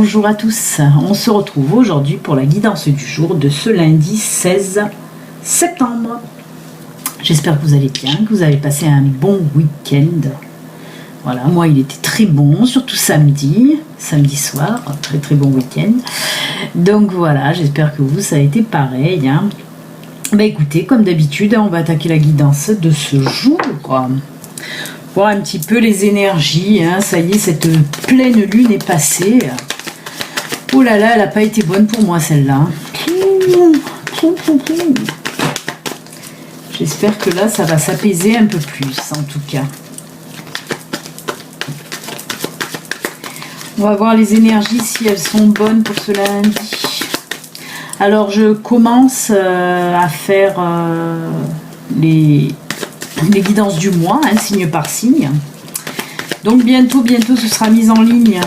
bonjour à tous. On se retrouve aujourd'hui pour la guidance du jour de ce lundi 16 septembre. J'espère que vous allez bien, que vous avez passé un bon week-end. Voilà, moi il était très bon, surtout samedi soir, très très bon week-end. Donc voilà, j'espère que vous ça a été pareil. Bah écoutez, comme d'habitude, on va attaquer la guidance de ce jour. Voir un petit peu les énergies, ça y est, cette pleine lune est passée. Oh là là, elle n'a pas été bonne pour moi celle-là. J'espère que là, ça va s'apaiser un peu plus, en tout cas. On va voir les énergies, si elles sont bonnes pour ce lundi. Alors, je commence à faire les guidances du mois, signe par signe. Donc, bientôt, ce sera mis en ligne.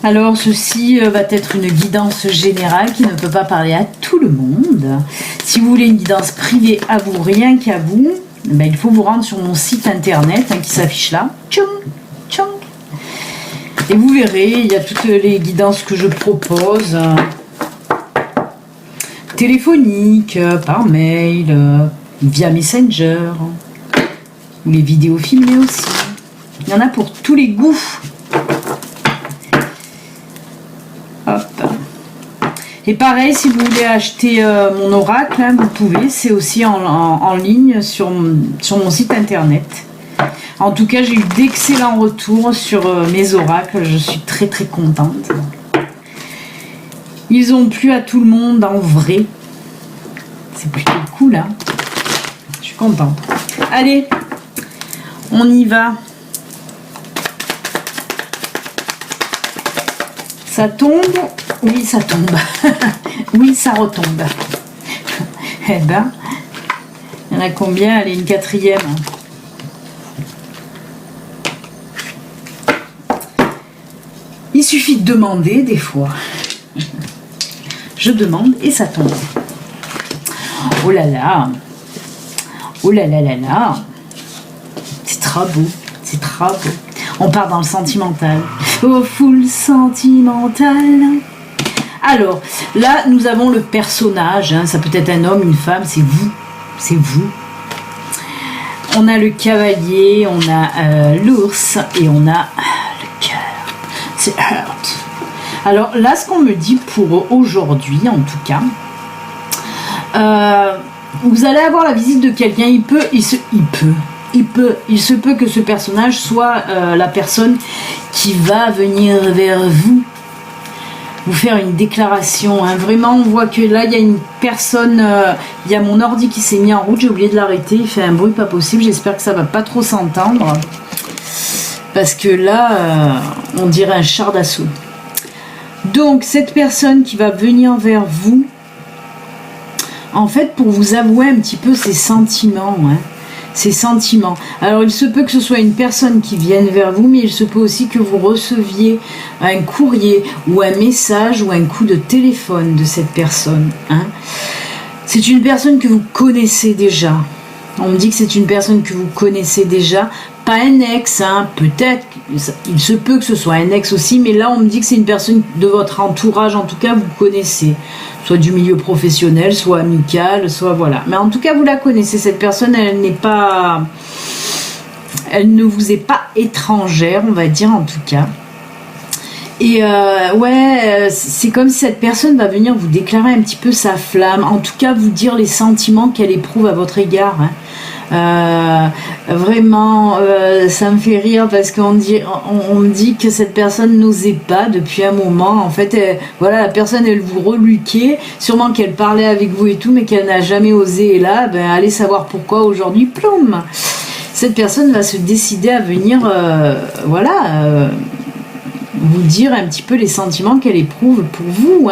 Alors, ceci va être une guidance générale qui ne peut pas parler à tout le monde. Si vous voulez une guidance privée à vous, rien qu'à vous, il faut vous rendre sur mon site internet qui s'affiche là. Tchoum, tchoum. Et vous verrez, il y a toutes les guidances que je propose. Téléphoniques, par mail, via Messenger. Ou les vidéos filmées aussi. Il y en a pour tous les goûts. Et pareil, si vous voulez acheter mon oracle, vous pouvez, c'est aussi en ligne sur mon site internet. En tout cas, j'ai eu d'excellents retours sur mes oracles, je suis très très contente. Ils ont plu à tout le monde en vrai. C'est plutôt cool, Je suis contente. Allez, on y va. Ça tombe. Oui, ça tombe. Oui, ça retombe. Eh ben, il y en a combien? Allez, une quatrième. Il suffit de demander des fois. Je demande et ça tombe. Oh là là. Oh là là là là. C'est trop beau. C'est trop beau. On part dans le sentimental. Au full sentimental. Alors, là, nous avons le personnage. Ça peut être un homme, une femme, c'est vous. C'est vous. On a le cavalier, on a l'ours et on a le cœur. C'est Heart. Alors là, ce qu'on me dit pour aujourd'hui, en tout cas, vous allez avoir la visite de quelqu'un. Il se peut que ce personnage soit la personne qui va venir vers vous faire une déclaration. Vraiment, on voit que là, il y a une personne, il y a mon ordi qui s'est mis en route, j'ai oublié de l'arrêter, il fait un bruit pas possible, j'espère que ça va pas trop s'entendre, parce que là, on dirait un char d'assaut. Donc, cette personne qui va venir vers vous, en fait, pour vous avouer un petit peu ses sentiments, ses sentiments. Alors, il se peut que ce soit une personne qui vienne vers vous, mais il se peut aussi que vous receviez un courrier ou un message ou un coup de téléphone de cette personne. C'est une personne que vous connaissez déjà. On me dit que c'est une personne que vous connaissez déjà. Pas un ex, peut-être, il se peut que ce soit un ex aussi, mais là on me dit que c'est une personne de votre entourage, en tout cas vous connaissez, soit du milieu professionnel, soit amical, soit voilà. Mais en tout cas vous la connaissez, cette personne, elle ne vous est pas étrangère, on va dire en tout cas. Et c'est comme si cette personne va venir vous déclarer un petit peu sa flamme, en tout cas vous dire les sentiments qu'elle éprouve à votre égard. Vraiment, ça me fait rire parce qu'on me dit que cette personne n'osait pas depuis un moment. En fait, la personne, elle vous reluquait, sûrement qu'elle parlait avec vous et tout, mais qu'elle n'a jamais osé. Et là, allez savoir pourquoi aujourd'hui, ploum, cette personne va se décider à venir, vous dire un petit peu les sentiments qu'elle éprouve pour vous.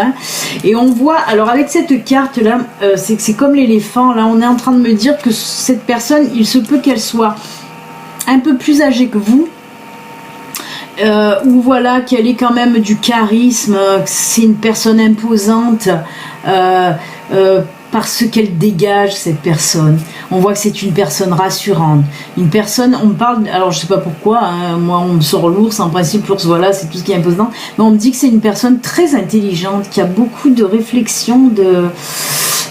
Et on voit, alors avec cette carte là, c'est comme l'éléphant, là on est en train de me dire que cette personne, il se peut qu'elle soit un peu plus âgée que vous, ou qu'elle ait quand même du charisme, que c'est une personne imposante, par ce qu'elle dégage, cette personne. On voit que c'est une personne rassurante. Une personne, on me parle, alors je sais pas pourquoi, hein, moi on me sort l'ours, en principe l'ours voilà, c'est tout ce qui est imposant, mais on me dit que c'est une personne très intelligente, qui a beaucoup de réflexion,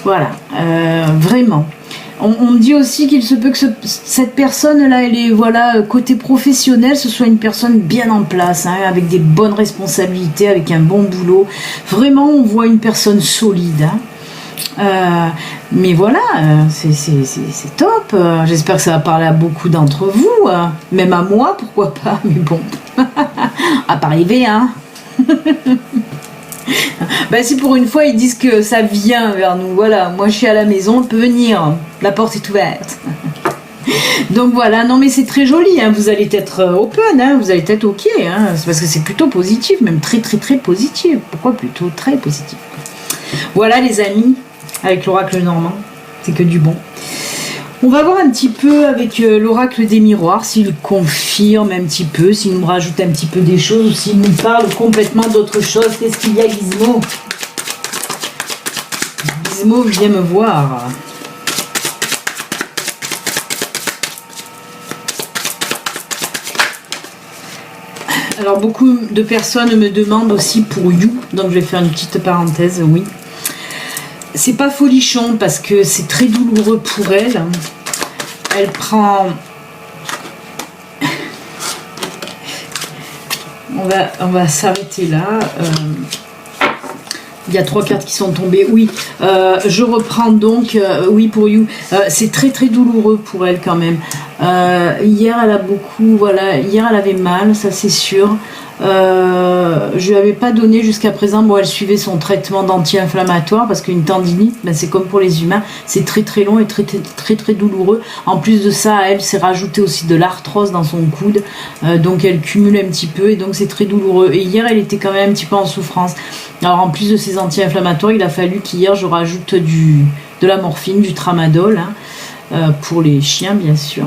voilà, vraiment. On me dit aussi qu'il se peut que cette personne-là, elle est, voilà, côté professionnel, ce soit une personne bien en place, hein, avec des bonnes responsabilités, avec un bon boulot. Vraiment, on voit une personne solide. Hein. Mais voilà, c'est top. J'espère que ça va parler à beaucoup d'entre vous, même à moi, pourquoi pas. Mais bon, à pas arriver, hein. Ben, si pour une fois ils disent que ça vient vers nous, voilà, moi je suis à la maison, on peut venir, la porte est ouverte. Donc voilà, non mais c'est très joli, hein. Vous allez être open, hein. Vous allez être ok, hein. C'est parce que c'est plutôt positif, même très très très positif. Pourquoi plutôt très positif? Voilà les amis, avec l'oracle normand, c'est que du bon. On va voir un petit peu avec l'oracle des miroirs, s'il confirme un petit peu, s'il nous rajoute un petit peu des choses, ou s'il nous parle complètement d'autre chose. Qu'est-ce qu'il y a, Gizmo? Gizmo, viens me voir. Alors, beaucoup de personnes me demandent aussi pour You, donc je vais faire une petite parenthèse, oui. C'est pas folichon parce que c'est très douloureux pour elle. Elle prend... On va s'arrêter là. Il y a 3 cartes qui sont tombées. Oui, je reprends donc. Oui, pour You. C'est très très douloureux pour elle quand même. Hier, elle a beaucoup... Voilà, hier, elle avait mal, ça c'est sûr. Je lui avais pas donné jusqu'à présent. Bon, elle suivait son traitement d'anti-inflammatoire parce qu'une tendinite, ben, c'est comme pour les humains, c'est très très long et très très très très douloureux. En plus de ça, elle s'est rajouté aussi de l'arthrose dans son coude, donc elle cumule un petit peu et donc c'est très douloureux. Et hier, elle était quand même un petit peu en souffrance. Alors en plus de ces anti-inflammatoires, il a fallu qu'hier je rajoute de la morphine, du tramadol. Hein. Pour les chiens bien sûr,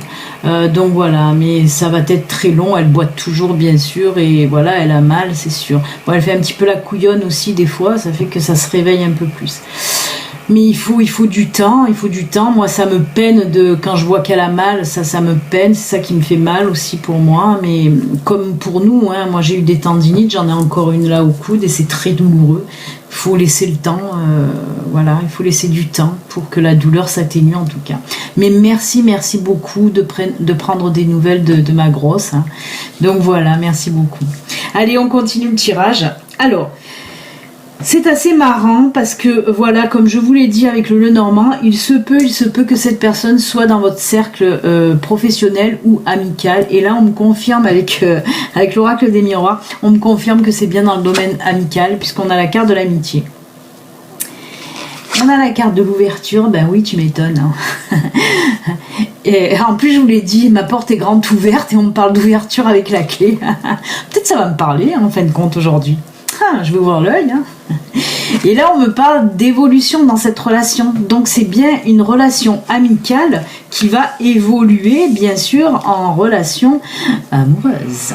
donc voilà, mais ça va être très long, elle boite toujours bien sûr et voilà, elle a mal c'est sûr. Bon, elle fait un petit peu la couillonne aussi des fois, ça fait que ça se réveille un peu plus, mais il faut du temps, moi ça me peine quand je vois qu'elle a mal, ça me peine, c'est ça qui me fait mal aussi pour moi, mais comme pour nous, hein, moi j'ai eu des tendinites, j'en ai encore une là au coude et c'est très douloureux. Il faut laisser le temps, voilà, il faut laisser du temps pour que la douleur s'atténue en tout cas. Mais merci beaucoup de prendre des nouvelles de ma grosse. Hein. Donc voilà, merci beaucoup. Allez, on continue le tirage. Alors, c'est assez marrant parce que voilà, comme je vous l'ai dit avec le Lenormand, il se peut que cette personne soit dans votre cercle professionnel ou amical. Et là, on me confirme avec l'oracle des miroirs, on me confirme que c'est bien dans le domaine amical puisqu'on a la carte de l'amitié. On a la carte de l'ouverture, ben oui, tu m'étonnes. Hein. Et en plus, je vous l'ai dit, ma porte est grande ouverte et on me parle d'ouverture avec la clé. Peut-être ça va me parler, hein, en fin de compte, aujourd'hui. Ah, je vais ouvrir l'œil. Hein. Et là, on me parle d'évolution dans cette relation. Donc, c'est bien une relation amicale qui va évoluer, bien sûr, en relation amoureuse.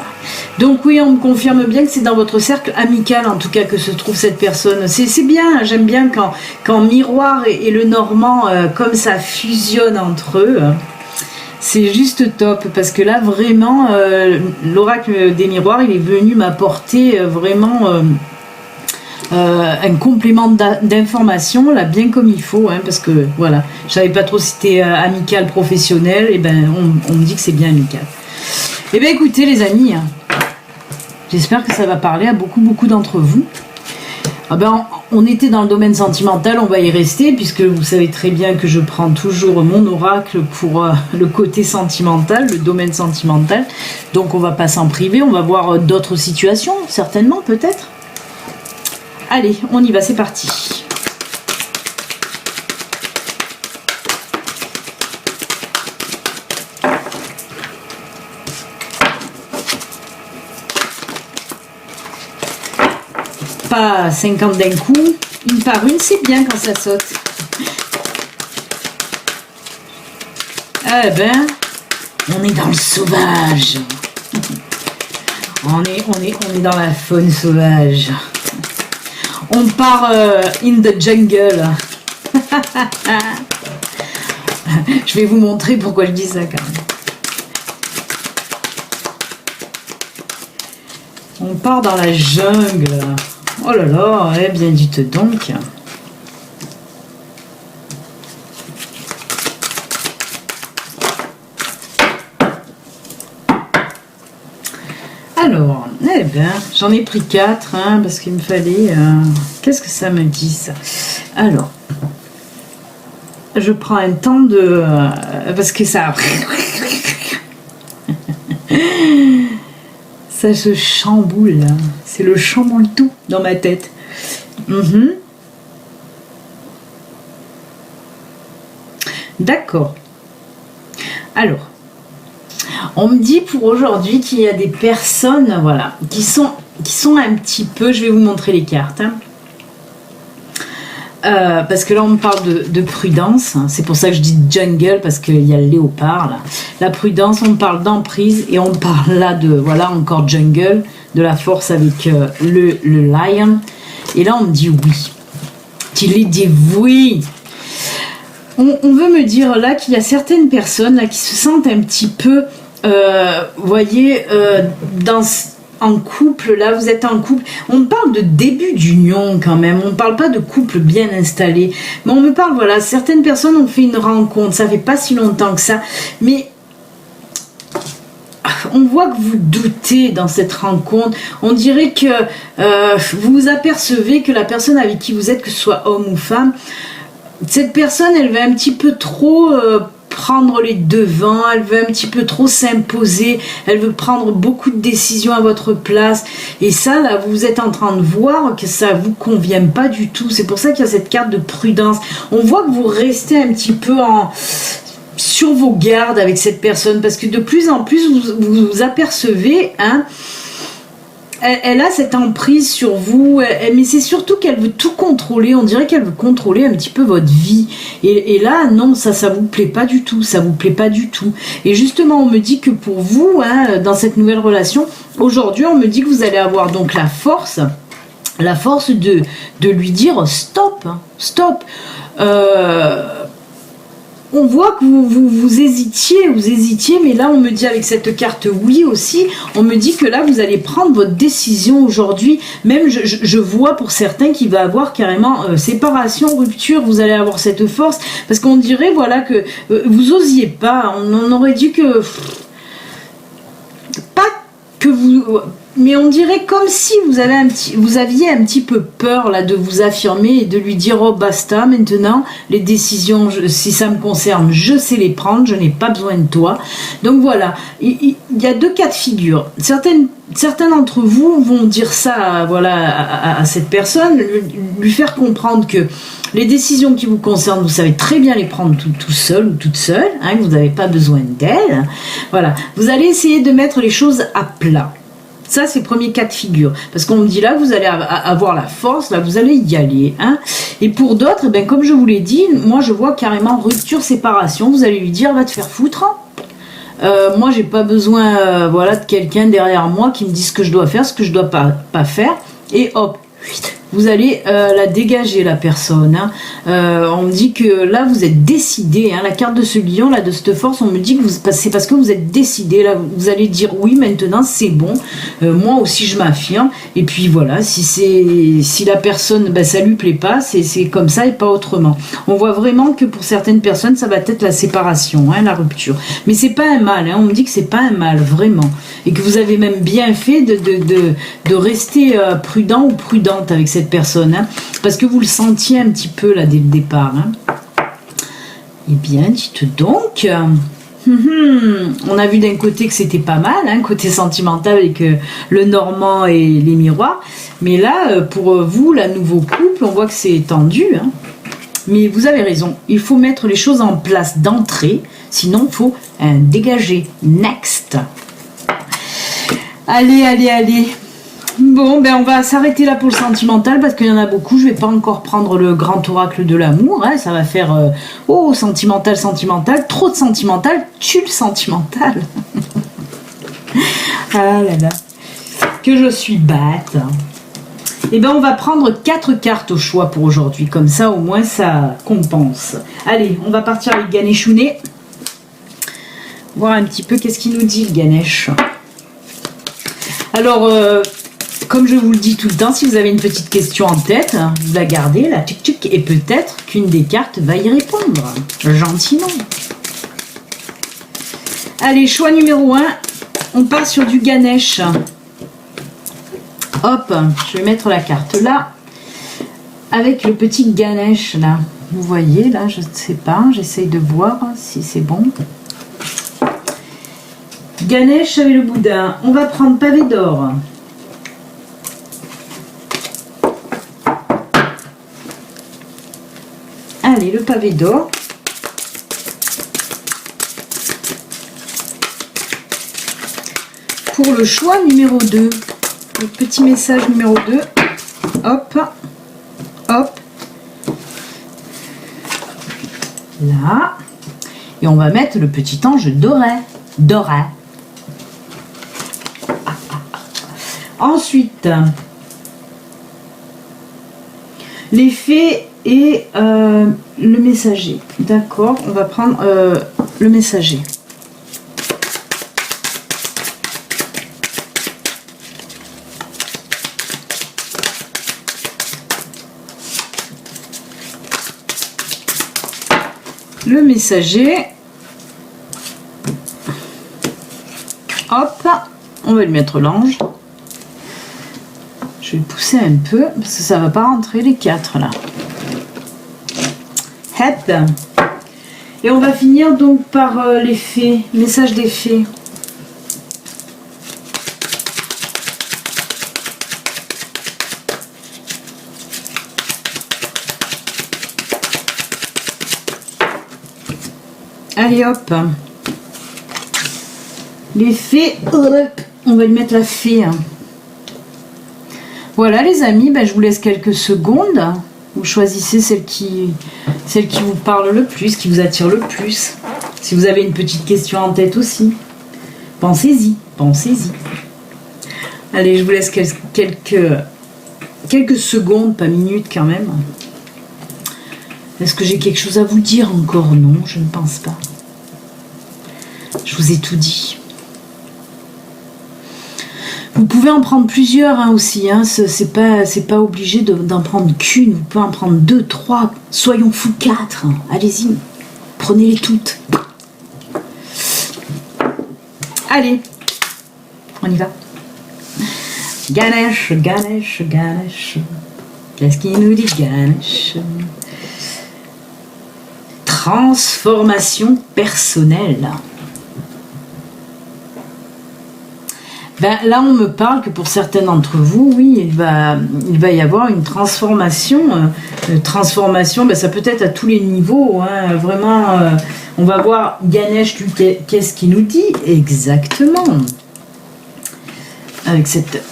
Donc, oui, on me confirme bien que c'est dans votre cercle amical, en tout cas, que se trouve cette personne. C'est bien, j'aime bien quand Miroir et le Normand, comme ça fusionne entre eux. C'est juste top, parce que là, vraiment, l'oracle des miroirs, il est venu m'apporter vraiment un complément d'information, là, bien comme il faut, hein, parce que, voilà, je savais pas trop si c'était amical, professionnel, et ben, on me dit que c'est bien amical. Eh bien, écoutez, les amis, j'espère que ça va parler à beaucoup d'entre vous. Ah ben, on était dans le domaine sentimental, on va y rester, puisque vous savez très bien que je prends toujours mon oracle pour le côté sentimental, le domaine sentimental. Donc on va pas s'en priver, on va voir d'autres situations, certainement, peut-être. Allez, on y va, c'est parti. Pas 50 d'un coup, une par une, c'est bien quand ça saute. Eh ben, on est dans le sauvage. On est dans la faune sauvage. On part in the jungle. Je vais vous montrer pourquoi je dis ça quand même. On part dans la jungle. Oh là là, eh bien dites donc. Alors, eh bien, j'en ai pris 4, hein, parce qu'il me fallait... Qu'est-ce que ça me dit, ça? Alors, je prends un temps de... parce que ça... ça se chamboule, là. C'est le chamboule tout dans ma tête. D'accord. Alors, on me dit pour aujourd'hui qu'il y a des personnes, voilà, qui sont un petit peu... Je vais vous montrer les cartes, hein. Parce que là on me parle de prudence, hein. C'est pour ça que je dis jungle, parce qu'il y a le léopard là. La prudence, on me parle d'emprise, et on me parle là de, voilà, encore jungle, de la force avec le lion. Et là on me dit oui, qu'il est dit oui. On veut me dire là qu'il y a certaines personnes là qui se sentent un petit peu, vous voyez, en couple, là vous êtes en couple, on me parle de début d'union quand même, on ne parle pas de couple bien installé, mais on me parle, voilà, certaines personnes ont fait une rencontre, ça fait pas si longtemps que ça, mais on voit que vous doutez dans cette rencontre, on dirait que vous apercevez que la personne avec qui vous êtes, que ce soit homme ou femme, cette personne elle va un petit peu trop... prendre les devants, elle veut un petit peu trop s'imposer, elle veut prendre beaucoup de décisions à votre place, et ça là vous êtes en train de voir que ça vous convient pas du tout. C'est pour ça qu'il y a cette carte de prudence. On voit que vous restez un petit peu sur vos gardes avec cette personne, parce que de plus en plus vous apercevez, hein, elle a cette emprise sur vous, mais c'est surtout qu'elle veut tout contrôler. On dirait qu'elle veut contrôler un petit peu votre vie. Et là, non, ça vous plaît pas du tout. Ça vous plaît pas du tout. Et justement, on me dit que pour vous, hein, dans cette nouvelle relation, aujourd'hui, on me dit que vous allez avoir donc la force de lui dire stop, hein, stop. On voit que vous hésitiez, mais là on me dit avec cette carte oui aussi, on me dit que là vous allez prendre votre décision aujourd'hui. Même je vois pour certains qu'il va avoir carrément séparation, rupture, vous allez avoir cette force, parce qu'on dirait, voilà, que vous osiez pas, on aurait dit que... Pas que vous... Mais on dirait comme si vous aviez un petit peu peur là de vous affirmer et de lui dire oh basta, maintenant les décisions, si ça me concerne, je sais les prendre, je n'ai pas besoin de toi. Donc voilà, il y a deux cas de figure. Certains d'entre vous vont dire ça, voilà, à cette personne, lui faire comprendre que les décisions qui vous concernent, vous savez très bien les prendre tout seul ou toute seule, hein, vous n'avez pas besoin d'elle. Voilà, vous allez essayer de mettre les choses à plat. Ça, c'est le premier cas de figure. Parce qu'on me dit là, vous allez avoir la force, là, vous allez y aller. Hein. Et pour d'autres, ben, comme je vous l'ai dit, moi, je vois carrément rupture, séparation. Vous allez lui dire, va te faire foutre. Moi, j'ai pas besoin voilà, de quelqu'un derrière moi qui me dise ce que je dois faire, ce que je dois pas faire. Et hop, vous allez la dégager, la personne. Hein. On me dit que là, vous êtes décidé. Hein. La carte de ce lion, là, de cette force, on me dit que c'est parce que vous êtes décidé. Là, vous allez dire oui, maintenant, c'est bon. Moi aussi, je m'affirme. Et puis voilà, si la personne, ben, ça lui plaît pas, c'est comme ça et pas autrement. On voit vraiment que pour certaines personnes, ça va être la séparation, hein, la rupture. Mais c'est pas un mal. Hein. On me dit que c'est pas un mal, vraiment. Et que vous avez même bien fait de rester prudent ou prudente avec cette personne, hein, parce que vous le sentiez un petit peu là dès le départ. Hein. Eh bien, dites donc, on a vu d'un côté que c'était pas mal, hein, côté sentimental avec le Normand et les miroirs, mais là, pour vous, la nouveau couple, on voit que c'est tendu. Hein. Mais vous avez raison, il faut mettre les choses en place d'entrée, sinon il faut dégager. Next. Allez. Bon, ben on va s'arrêter là pour le sentimental parce qu'il y en a beaucoup. Je vais pas encore prendre le grand oracle de l'amour. Hein, ça va faire sentimental. Trop de sentimental, tue le sentimental. Ah là là. Que je suis bête. Eh bien, on va prendre 4 cartes au choix pour aujourd'hui. Comme ça, au moins, ça compense. Allez, on va partir avec Ganeshouné. Voir un petit peu qu'est-ce qu'il nous dit, le Ganesh. Alors, comme je vous le dis tout le temps, si vous avez une petite question en tête, vous la gardez, la tchic-tchic, et peut-être qu'une des cartes va y répondre. Gentiment. Allez, choix numéro 1. On part sur du Ganesh. Hop, je vais mettre la carte là. Avec le petit Ganesh là. Vous voyez là, je ne sais pas. J'essaye de voir si c'est bon. Ganesh avec le Bouddha. On va prendre pavé d'or. Allez, le pavé d'or. Pour le choix numéro 2, le petit message numéro 2, hop, hop, là, et on va mettre le petit ange doré, doré. Ensuite, les fées et le messager. D'accord, on va prendre le messager. Le messager, hop, on va lui mettre l'ange. Je vais le pousser un peu parce que ça va pas rentrer les 4 là. Head. Et on va finir donc par les fées, message des fées. Allez hop, les fées, on va lui mettre la fée. Voilà les amis, ben, je vous laisse quelques secondes. Vous choisissez celle qui vous parle le plus, qui vous attire le plus. Si vous avez une petite question en tête aussi, pensez-y, pensez-y. Allez, je vous laisse quelques secondes, pas minutes quand même. Est-ce que j'ai quelque chose à vous dire encore? Non, je ne pense pas. Je vous ai tout dit. Vous pouvez en prendre plusieurs hein, aussi. Hein. C'est pas obligé d'en prendre qu'une. Vous pouvez en prendre 2, 3. Soyons fous 4. Allez-y. Prenez-les toutes. Allez. On y va. Ganesh, Ganesh, Ganesh. Qu'est-ce qu'il nous dit Ganesh? Transformation personnelle. Ben, là, on me parle que pour certains d'entre vous, oui, il va y avoir une transformation. Transformation, ben, ça peut être à tous les niveaux. Hein, vraiment, on va voir Ganesh, qu'est-ce qu'il nous dit exactement avec cette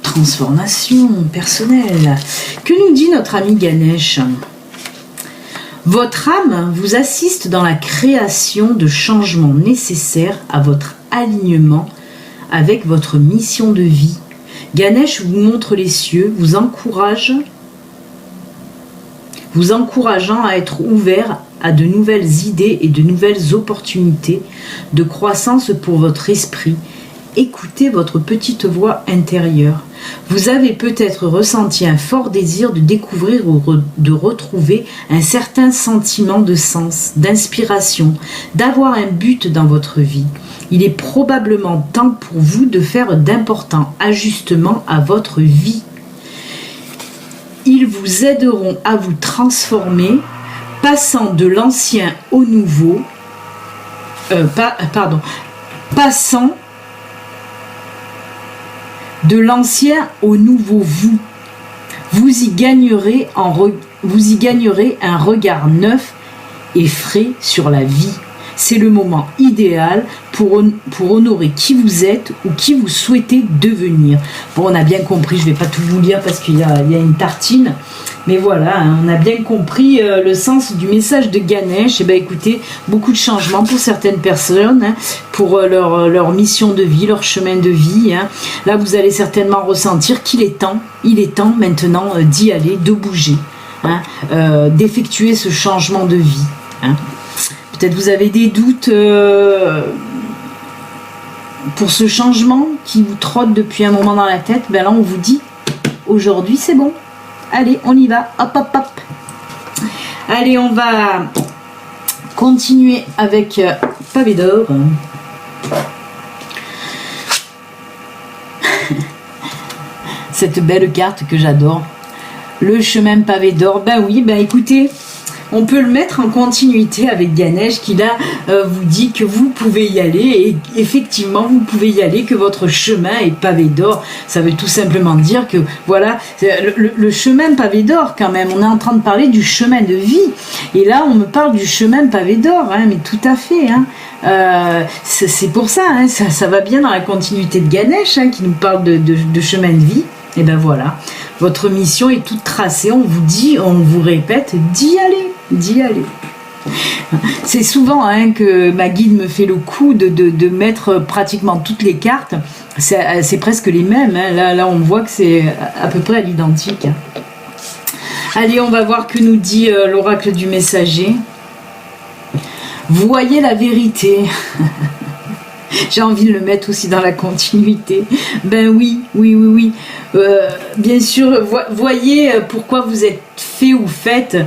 transformation personnelle. Que nous dit notre ami Ganesh? Votre âme vous assiste dans la création de changements nécessaires à votre alignement avec votre mission de vie. Ganesh vous montre les cieux, vous encourageant à être ouvert à de nouvelles idées et de nouvelles opportunités de croissance pour votre esprit. Écoutez votre petite voix intérieure. Vous avez peut-être ressenti un fort désir de découvrir ou de retrouver un certain sentiment de sens, d'inspiration, d'avoir un but dans votre vie. Il est probablement temps pour vous de faire d'importants ajustements à votre vie. Ils vous aideront à vous transformer, passant de l'ancien au nouveau, passant de l'ancien au nouveau vous. Vous y gagnerez un regard neuf et frais sur la vie. c'est le moment idéal pour honorer qui vous êtes ou qui vous souhaitez devenir. Bon, on a bien compris, je ne vais pas tout vous lire parce qu'il y a une tartine, mais voilà, hein, on a bien compris le sens du message de Ganesh. Et bien écoutez, beaucoup de changements pour certaines personnes, hein, pour leur mission de vie, leur chemin de vie. Hein. Là, vous allez certainement ressentir qu'il est temps, il est temps maintenant d'y aller, de bouger, hein, d'effectuer ce changement de vie. Hein. Peut-être vous avez des doutes pour ce changement qui vous trotte depuis un moment dans la tête. Ben là, on vous dit, aujourd'hui, c'est bon. Allez, on y va. Hop, hop, hop. Allez, on va continuer avec Pavé d'or. Cette belle carte que j'adore. Le chemin pavé d'or. Ben oui, ben écoutez, on peut le mettre en continuité avec Ganesh qui là vous dit que vous pouvez y aller, et effectivement vous pouvez y aller, que votre chemin est pavé d'or. Ça veut tout simplement dire que voilà, le chemin pavé d'or quand même, on est en train de parler du chemin de vie, et là on me parle du chemin pavé d'or, hein, mais tout à fait, hein. C'est pour ça, hein, ça va bien dans la continuité de Ganesh, hein, qui nous parle de chemin de vie. Et ben voilà, votre mission est toute tracée, on vous dit, on vous répète d'y aller, d'y aller. C'est souvent, hein, que ma guide me fait le coup de mettre pratiquement toutes les cartes, c'est presque les mêmes, hein. Là on voit que c'est à peu près à l'identique. Hein. Allez, on va voir que nous dit l'oracle du messager. Voyez la vérité. J'ai envie de le mettre aussi dans la continuité. Ben oui. Bien sûr, voyez pourquoi vous êtes fait ou faites.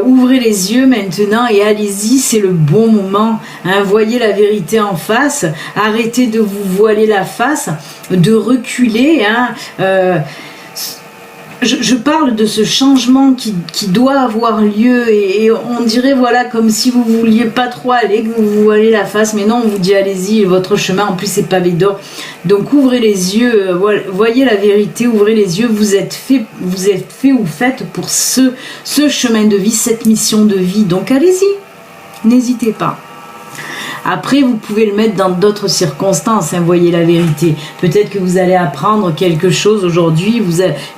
Ouvrez les yeux maintenant et allez-y, c'est le bon moment. Hein, voyez la vérité en face. Arrêtez de vous voiler la face, de reculer. Hein, je parle de ce changement qui doit avoir lieu, et on dirait voilà comme si vous vouliez pas trop aller, que vous vous voilez la face, mais non, on vous dit allez-y, votre chemin en plus c'est pavé d'or. Donc ouvrez les yeux, voyez la vérité, ouvrez les yeux, vous êtes fait ou faites pour ce chemin de vie, cette mission de vie. Donc allez-y, n'hésitez pas. Après, vous pouvez le mettre dans d'autres circonstances, hein, voyez la vérité. Peut-être que vous allez apprendre quelque chose aujourd'hui,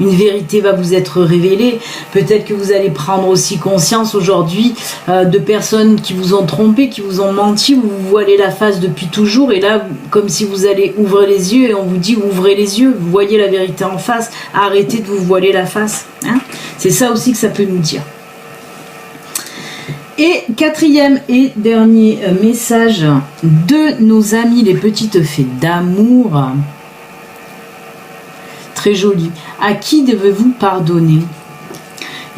une vérité va vous être révélée. Peut-être que vous allez prendre aussi conscience aujourd'hui de personnes qui vous ont trompé, qui vous ont menti, vous vous voilez la face depuis toujours. Et là, comme si vous allez ouvrir les yeux, et on vous dit ouvrez les yeux, voyez la vérité en face, arrêtez de vous voiler la face. Hein. C'est ça aussi que ça peut nous dire. Et quatrième et dernier message de nos amis les petites fées d'amour. Très joli. À qui devez-vous pardonner?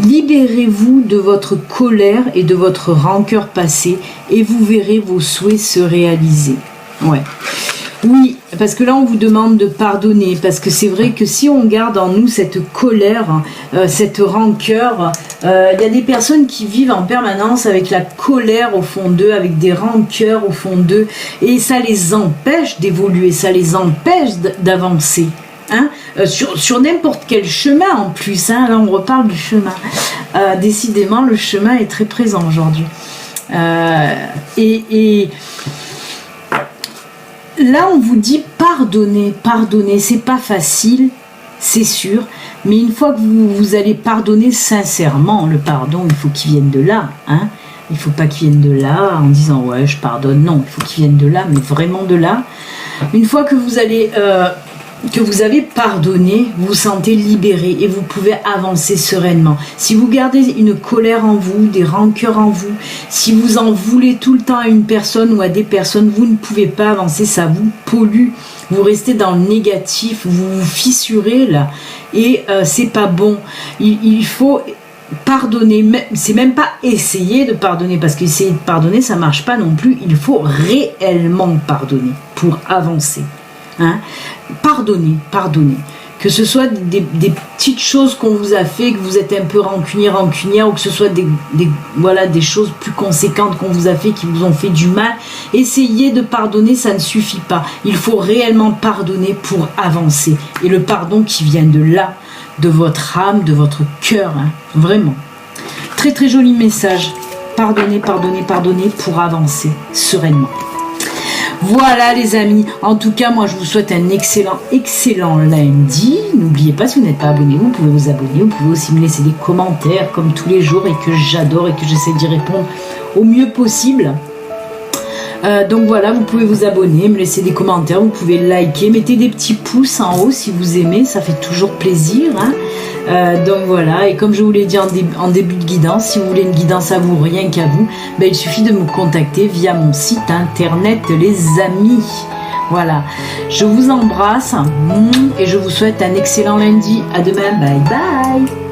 Libérez-vous de votre colère et de votre rancœur passée et vous verrez vos souhaits se réaliser. Ouais. Oui, parce que là on vous demande de pardonner, parce que c'est vrai que si on garde en nous cette colère, cette rancœur, il y a des personnes qui vivent en permanence avec la colère au fond d'eux, avec des rancœurs au fond d'eux, et ça les empêche d'évoluer, ça les empêche d'avancer. Hein, sur n'importe quel chemin en plus, hein, là on reparle du chemin. Décidément le chemin est très présent aujourd'hui. Et là, on vous dit pardonner, c'est pas facile, c'est sûr, mais une fois que vous allez pardonner sincèrement, le pardon, il faut qu'il vienne de là, hein. Il faut pas qu'il vienne de là en disant ouais, je pardonne, non, il faut qu'il vienne de là, mais vraiment de là. Une fois que vous allez que vous avez pardonné, vous vous sentez libéré et vous pouvez avancer sereinement. Si vous gardez une colère en vous, des rancœurs en vous, si vous en voulez tout le temps à une personne ou à des personnes, vous ne pouvez pas avancer, ça vous pollue. Vous restez dans le négatif, vous vous fissurez là, et c'est pas bon. Il faut pardonner, c'est même pas essayer de pardonner, parce qu'essayer de pardonner, ça marche pas non plus. Il faut réellement pardonner pour avancer. Hein, pardonnez, que ce soit des petites choses qu'on vous a fait, que vous êtes un peu rancunière, ou que ce soit des choses plus conséquentes qu'on vous a fait, qui vous ont fait du mal. Essayez de pardonner, ça ne suffit pas. Il faut réellement pardonner pour avancer. Et le pardon qui vient de là, de votre âme, de votre cœur, hein, vraiment. Très très joli message. pardonner pour avancer sereinement. Voilà les amis, en tout cas moi je vous souhaite un excellent lundi. N'oubliez pas, si vous n'êtes pas abonné, vous pouvez vous abonner, vous pouvez aussi me laisser des commentaires comme tous les jours et que j'adore et que j'essaie d'y répondre au mieux possible. Donc voilà, vous pouvez vous abonner, me laisser des commentaires, vous pouvez liker, mettez des petits pouces en haut si vous aimez, ça fait toujours plaisir, hein. Donc voilà, et comme je vous l'ai dit en début de guidance, si vous voulez une guidance à vous, rien qu'à vous, il suffit de me contacter via mon site internet les amis. Voilà, je vous embrasse et je vous souhaite un excellent lundi. À demain, bye bye.